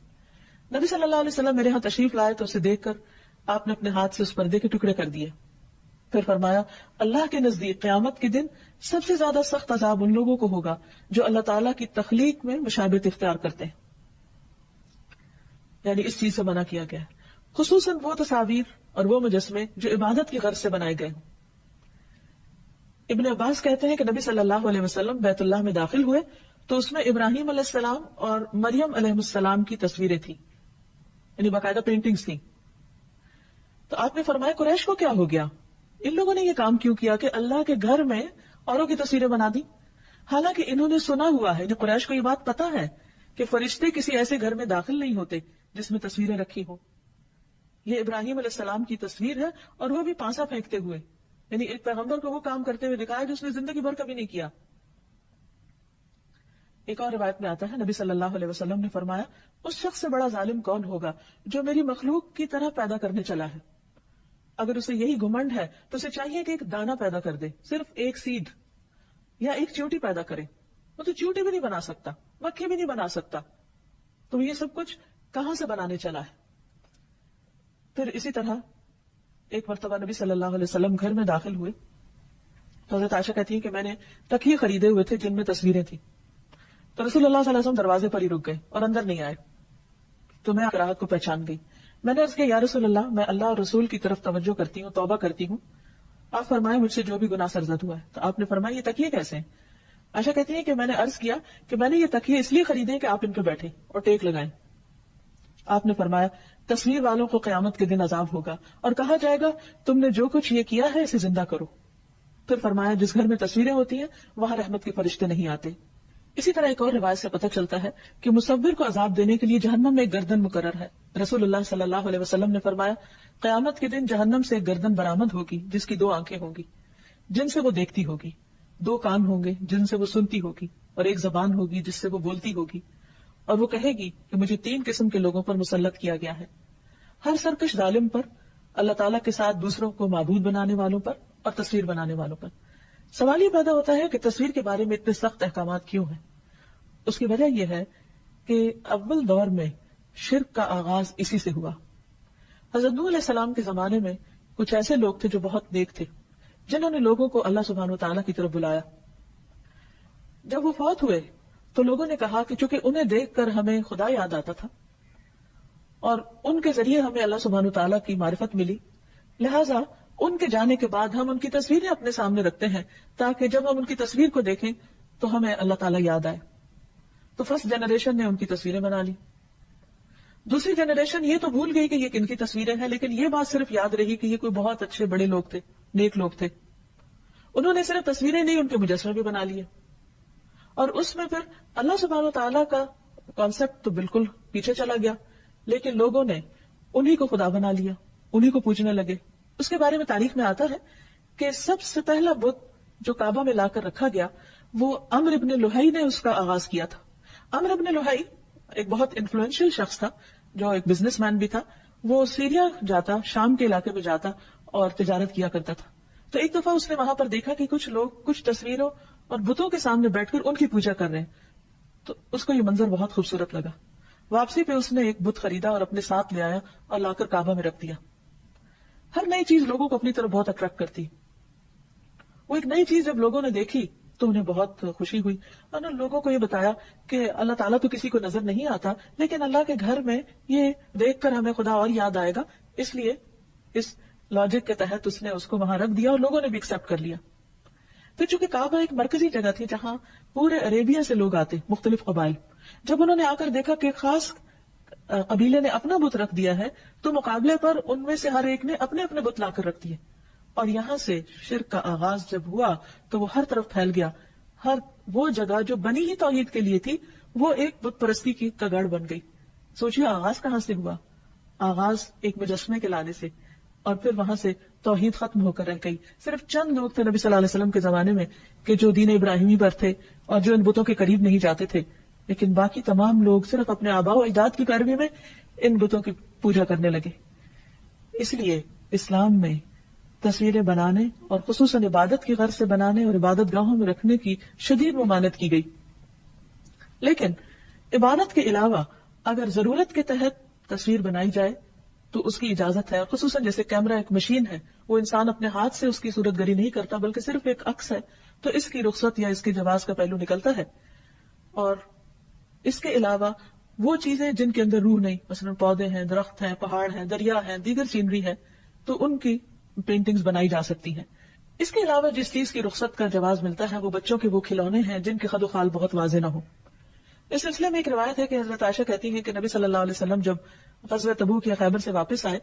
نبی صلی اللہ علیہ وسلم میرے ہاں تشریف لائے تو اسے دیکھ کر آپ نے اپنے ہاتھ سے اس پردے کے ٹکڑے کر دیے. پھر فرمایا اللہ کے نزدیک قیامت کے دن سب سے زیادہ سخت عذاب ان لوگوں کو ہوگا جو اللہ تعالیٰ کی تخلیق میں مشابہت اختیار کرتے ہیں. یعنی اس چیز سے منع کیا گیا ہے، خصوصاً وہ تصاویر اور وہ مجسمے جو عبادت کی غرض سے بنائے گئے ہوں. ابن عباس کہتے ہیں کہ نبی صلی اللہ علیہ وسلم بیت اللہ میں داخل ہوئے تو اس میں ابراہیم علیہ السلام اور مریم علیہ السلام کی تصویریں تھیں، یعنی باقاعدہ پینٹنگز تھیں. تو آپ نے فرمایا قریش کو کیا ہو گیا، ان لوگوں نے یہ کام کیوں کیا کہ اللہ کے گھر میں اوروں کی تصویریں بنا دی؟ حالانکہ انہوں نے سنا ہوا ہے، یعنی قریش کو یہ بات پتا ہے کہ فرشتے کسی ایسے گھر میں داخل نہیں ہوتے جس میں تصویریں رکھی ہوں. یہ ابراہیم علیہ السلام کی تصویر ہے اور وہ بھی پانسا پھینکتے ہوئے، یعنی ایک پیغمبر کو وہ کام کرتے ہوئے دکھایا جو اس نے زندگی بھر کبھی نہیں کیا. ایک اور روایت میں آتا ہے نبی صلی اللہ علیہ وسلم نے فرمایا اس شخص سے بڑا ظالم کون ہوگا جو میری مخلوق کی طرح پیدا کرنے چلا ہے. اگر اسے یہی گھمنڈ ہے تو اسے چاہیے کہ ایک دانہ پیدا کر دے، صرف ایک سیڈ یا ایک چیونٹی پیدا کرے. وہ تو چیونٹی بھی نہیں بنا سکتا، مکھی بھی نہیں بنا سکتا، تو یہ سب کچھ کہاں سے بنانے چلا ہے. پھر اسی طرح ایک مرتبہ نبی صلی اللہ علیہ وسلم گھر میں داخل ہوئے تو حضرت عائشہ کہتی ہیں کہ میں نے تکیے خریدے ہوئے تھے جن میں تصویریں تھیں. تو رسول اللہ صلی اللہ علیہ وسلم دروازے پر ہی رک گئے اور اندر نہیں آئے. تو میں قراءت کو پہچان گئی. میں نے عرض کیا یا رسول اللہ، میں اللہ اور رسول کی طرف توجہ کرتی ہوں، توبہ کرتی ہوں، آپ فرمائیں مجھ سے جو بھی گناہ سرزد ہوا ہے. تو آپ نے فرمایا یہ تکیے کیسے ہیں؟ عائشہ کہتی ہیں کہ میں نے عرض کیا کہ میں نے یہ تکیے اس لیے خریدے کہ آپ ان پہ بیٹھیں اور ٹیک لگائیں. آپ نے فرمایا تصویر والوں کو قیامت کے دن عذاب ہوگا اور کہا جائے گا تم نے جو کچھ یہ کیا ہے اسے زندہ کرو. پھر فرمایا جس گھر میں تصویریں ہوتی ہیں وہاں رحمت کے فرشتے نہیں آتے. اسی طرح ایک اور روایت سے پتہ چلتا ہے کہ مصور کو عذاب دینے کے لیے جہنم میں ایک گردن مقرر ہے. رسول اللہ صلی اللہ علیہ وسلم نے فرمایا قیامت کے دن جہنم سے ایک گردن برآمد ہوگی جس کی 2 آنکھیں ہوں گی جن سے وہ دیکھتی ہوگی، 2 کان ہوں گے جن سے وہ سنتی ہوگی، اور ایک زبان ہوگی جس سے وہ بولتی ہوگی. اور وہ کہے گی کہ مجھے 3 قسم کے لوگوں پر مسلط کیا گیا ہے، ہر سرکش ظالم پر، اللہ تعالیٰ کے ساتھ دوسروں کو معبود بنانے والوں پر، اور تصویر بنانے والوں پر. سوال یہ پیدا ہوتا ہے کہ تصویر کے بارے میں اتنے سخت احکامات کیوں ہیں؟ اس کی وجہ یہ ہے کہ اول دور میں شرک کا آغاز اسی سے ہوا. حضرت نوح علیہ السلام کے زمانے میں کچھ ایسے لوگ تھے جو بہت نیک تھے، جنہوں نے لوگوں کو اللہ سبحانہ وتعالیٰ کی طرف بلایا. جب وہ فوت ہوئے تو لوگوں نے کہا کہ چونکہ انہیں دیکھ کر ہمیں خدا یاد آتا تھا اور ان کے ذریعے ہمیں اللہ سبحانہ وتعالیٰ کی معرفت ملی، لہٰذا ان کے جانے کے بعد ہم ان کی تصویریں اپنے سامنے رکھتے ہیں تاکہ جب ہم ان کی تصویر کو دیکھیں تو ہمیں اللہ تعالیٰ یاد آئے. تو فرسٹ جنریشن نے ان کی تصویریں بنا لی. دوسری جنریشن یہ تو بھول گئی کہ یہ کن کی تصویریں ہیں، لیکن یہ بات صرف یاد رہی کہ یہ کوئی بہت اچھے بڑے لوگ تھے، نیک لوگ تھے. انہوں نے صرف تصویریں نہیں، ان کے مجسمے بھی بنا لیے. اور اس میں پھر اللہ سبحانہ وتعالیٰ کا کانسیپٹ تو بالکل پیچھے چلا گیا، لیکن لوگوں نے انہی کو خدا بنا لیا، انہی کو پوجنے لگے. اس کے بارے میں تاریخ میں آتا ہے کہ سب سے پہلا بت جو کعبہ میں لا کر رکھا گیا وہ عمرو ابن لوہی نے اس کا آغاز کیا تھا. عمرو ابن لوہی ایک بہت انفلوئنشل شخص تھا جو ایک بزنس مین بھی تھا. وہ سیریا جاتا، شام کے علاقے میں جاتا اور تجارت کیا کرتا تھا. تو ایک دفعہ اس نے وہاں پر دیکھا کہ کچھ لوگ کچھ تصویروں اور بتوں کے سامنے بیٹھ کر ان کی پوجا کر رہے ہیں. تو اس کو یہ منظر بہت خوبصورت لگا. واپسی پہ اس نے ایک بت خریدا اور اپنے ساتھ لے آیا اور لا کر کعبہ میں رکھ دیا. ہر نئی چیز لوگوں کو اپنی طرف بہت اٹریکٹ کرتی. وہ ایک نئی چیز جب لوگوں نے دیکھی تو انہیں بہت خوشی ہوئی. انہوں نے لوگوں کو یہ بتایا کہ اللہ تعالیٰ تو کسی کو نظر نہیں آتا، لیکن اللہ کے گھر میں یہ دیکھ کر ہمیں خدا اور یاد آئے گا. اس لیے اس لاجک کے تحت اس نے اس کو وہاں رکھ دیا اور لوگوں نے بھی ایکسپٹ کر لیا. پھر چونکہ کعبہ ایک مرکزی جگہ تھی جہاں پورے عربیہ سے لوگ آتے، مختلف قبائل، جب انہوں نے آ کر دیکھا کہ خاص قبیلے نے اپنا بت رکھ دیا ہے تو مقابلے پر ان میں سے ہر ایک نے اپنے اپنے بت لا کر رکھ دیے. اور یہاں سے شرک کا آغاز جب ہوا تو وہ ہر طرف پھیل گیا. ہر وہ جگہ جو بنی ہی توحید کے لیے تھی وہ ایک بت پرستی کی کگڑ بن گئی. سوچیے آغاز کہاں سے ہوا؟ آغاز ایک مجسمے کے لانے سے، اور پھر وہاں سے توحید ختم ہو کر رہ گئی. صرف چند لوگ تھے نبی صلی اللہ علیہ وسلم کے زمانے میں کہ جو دین ابراہیمی پر تھے اور جو ان بتوں کے قریب نہیں جاتے تھے، لیکن باقی تمام لوگ صرف اپنے آباء و اجداد کی پیروی میں ان بتوں کی پوجا کرنے لگے. اس لیے اسلام میں تصویریں بنانے اور خصوصاً عبادت کی غرض سے بنانے اور عبادت گاہوں میں رکھنے کی شدید ممانعت کی گئی. لیکن عبادت کے علاوہ اگر ضرورت کے تحت تصویر بنائی جائے تو اس کی اجازت ہے. خصوصاً جیسے کیمرہ ایک مشین ہے، وہ انسان اپنے ہاتھ سے اس کی صورت گری نہیں کرتا بلکہ صرف ایک عکس ہے، تو اس کی رخصت یا اس کے جواز کا پہلو نکلتا ہے. اور اس کے علاوہ وہ چیزیں جن کے اندر روح نہیں، مثلا پودے ہیں، درخت ہیں، پہاڑ ہیں، دریا ہیں، دیگر سینری ہے، تو ان کی پینٹنگز بنائی جا سکتی ہیں. اس کے علاوہ جس چیز کی رخصت کا جواز ملتا ہے وہ بچوں کے وہ کھلونے ہیں جن کے خد و خال بہت واضح نہ ہو. اس سلسلے میں ایک روایت ہے کہ حضرت عائشہ کہتی ہیں کہ نبی صلی اللہ علیہ وسلم جب غزوہ تبوک یا خیبر سے واپس آئے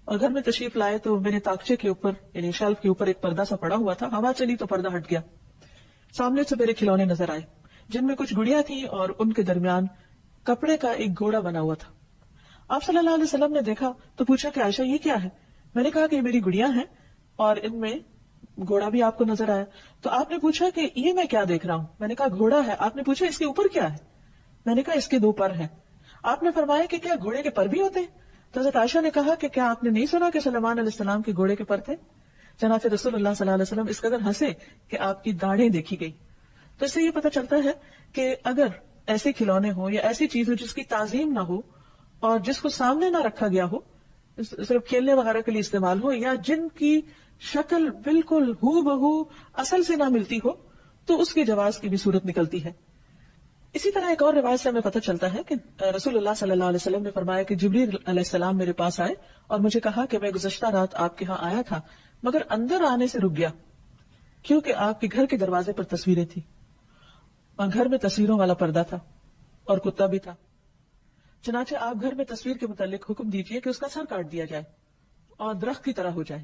اور گھر میں تشریف لائے تو میرے تاکچے کے اوپر یعنی شیلف کے اوپر ایک پردہ سا پڑا ہوا تھا. ہوا چلی تو پردہ ہٹ گیا. سامنے سے میرے کھلونے نظر آئے جن میں کچھ گڑیاں تھیں اور ان کے درمیان کپڑے کا ایک گھوڑا بنا ہوا تھا. آپ صلی اللہ علیہ وسلم نے دیکھا تو پوچھا کہ عائشہ یہ کیا ہے؟ میں نے کہا کہ یہ میری گڑیاں ہیں اور ان میں گھوڑا بھی آپ کو نظر آیا. تو آپ نے پوچھا کہ یہ میں کیا دیکھ رہا ہوں؟ میں نے کہا گھوڑا ہے. آپ نے پوچھا اس کے اوپر کیا ہے؟ میں نے کہا اس کے 2 پر ہیں. آپ نے فرمایا کہ کیا گھوڑے کے پر بھی ہوتے ہیں؟ تو حضرت عائشہ نے کہا کہ کیا آپ نے نہیں سنا کہ سلیمان علیہ السلام کے گھوڑے کے پر تھے؟ چنانچہ رسول اللہ صلی اللہ علیہ وسلم اس قدر ہنسے کہ آپ کی داڑھیں دیکھی گئی. تو اس سے یہ پتہ چلتا ہے کہ اگر ایسے کھلونے ہوں یا ایسی چیز ہو جس کی تعظیم نہ ہو اور جس کو سامنے نہ رکھا گیا ہو، صرف کھیلنے وغیرہ کے لیے استعمال ہو، یا جن کی شکل بالکل ہو بہو اصل سے نہ ملتی ہو، تو اس کے جواز کی بھی صورت نکلتی ہے. اسی طرح ایک اور روایت سے ہمیں پتہ چلتا ہے کہ رسول اللہ صلی اللہ علیہ وسلم نے فرمایا کہ جبریل علیہ السلام میرے پاس آئے اور مجھے کہا کہ میں گزشتہ رات آپ کے ہاں آیا تھا مگر اندر آنے سے رک گیا کیونکہ آپ کے گھر کے دروازے پر تصویریں تھیں اور گھر میں تصویروں والا پردہ تھا اور کتا بھی تھا. چنانچہ آپ گھر میں تصویر کے متعلق حکم دیجئے کہ اس کا سر کاٹ دیا جائے اور درخت کی طرح ہو جائے.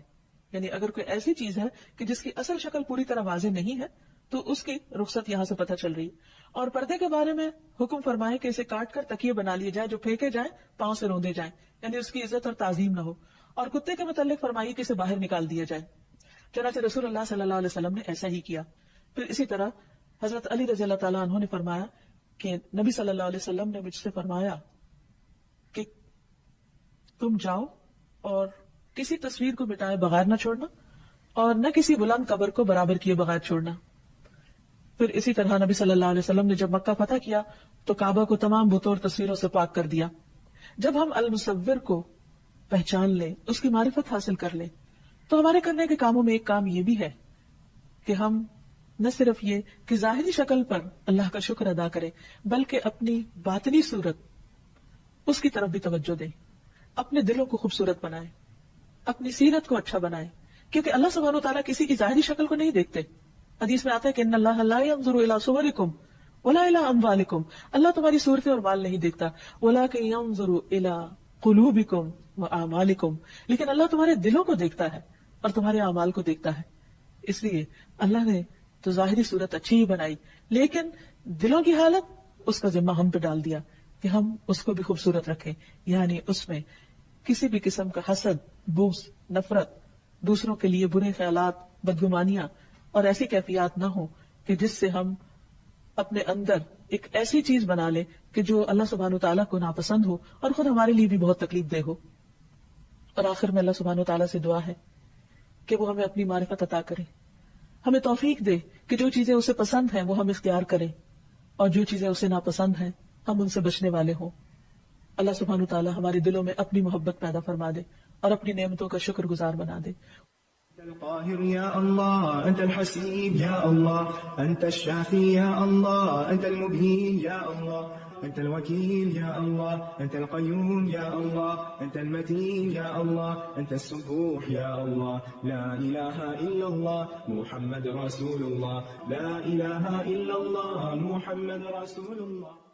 یعنی اگر کوئی ایسی چیز ہے کہ جس کی اصل شکل پوری طرح واضح نہیں ہے تو اس کی رخصت یہاں سے پتہ چل رہی ہے. اور پردے کے بارے میں حکم فرمائے کہ اسے کاٹ کر تکیے بنا لیے جائے جو پھینکے جائیں، پاؤں سے روندے جائیں، یعنی اس کی عزت اور تعظیم نہ ہو. اور کتے کے متعلق فرمائیے کہ اسے باہر نکال دیا جائے. چنانچہ رسول اللہ صلی اللہ علیہ وسلم نے ایسا ہی کیا. پھر اسی طرح حضرت علی رضی اللہ تعالیٰ عنہ نے فرمایا کہ نبی صلی اللہ علیہ وسلم نے مجھ سے فرمایا کہ تم جاؤ اور کسی تصویر کو مٹائے بغیر نہ چھوڑنا اور نہ کسی بلند قبر کو برابر کیے بغیر چھوڑنا. پھر اسی طرح نبی صلی اللہ علیہ وسلم نے جب مکہ فتح کیا تو کعبہ کو تمام بتوں اور تصویروں سے پاک کر دیا. جب ہم المصور کو پہچان لیں، اس کی معرفت حاصل کر لیں، تو ہمارے کرنے کے کاموں میں ایک کام یہ بھی ہے کہ ہم نہ صرف یہ کہ ظاہری شکل پر اللہ کا شکر ادا کریں بلکہ اپنی باطنی صورت اس کی طرف بھی توجہ دیں، اپنے دلوں کو خوبصورت بنائیں، اپنی سیرت کو اچھا بنائیں، کیونکہ اللہ سبحانہ وتعالیٰ کسی کی ظاہری شکل کو نہیں دیکھتے. حدیث میں آتا ہے کہ ان اللہ لا ينظر الى صورکم ولا الى اموالکم، اللہ تمہاری صورتیں اور مال نہیں دیکھتا، ولکن ينظر الى قلوبکم واعمالکم، لیکن اللہ تمہارے دلوں کو دیکھتا ہے اور تمہارے اعمال کو دیکھتا ہے. اس لیے اللہ نے تو ظاہری صورت اچھی ہی بنائی لیکن دلوں کی حالت اس کا ذمہ ہم پہ ڈال دیا کہ ہم اس کو بھی خوبصورت رکھیں، یعنی اس میں کسی بھی قسم کا حسد، بغض، نفرت، دوسروں کے لیے برے خیالات، بدگمانیاں اور ایسی کیفیات نہ ہوں کہ جس سے ہم اپنے اندر ایک ایسی چیز بنا لیں کہ جو اللہ سبحانہ وتعالیٰ کو ناپسند ہو اور خود ہمارے لیے بھی بہت تکلیف دہ ہو. اور آخر میں اللہ سبحانہ وتعالیٰ سے دعا ہے کہ وہ ہمیں اپنی معرفت عطا کرے، ہمیں توفیق دے کہ جو چیزیں اسے پسند ہیں وہ ہم اختیار کریں اور جو چیزیں اسے ناپسند ہیں ہم ان سے بچنے والے ہوں. اللہ سبحانہ وتعالیٰ ہمارے دلوں میں اپنی محبت پیدا فرما دے اور اپنی نعمتوں کا شکر گزار بنا دے. القاهر يا الله، أنت الحسيب يا الله، أنت الشافي يا الله، أنت المبين يا الله، أنت الوكيل يا الله، أنت القيوم يا الله، أنت المتين يا الله، أنت السبوح يا الله. لا إله إلا الله محمد رسول الله، لا إله إلا الله محمد رسول الله.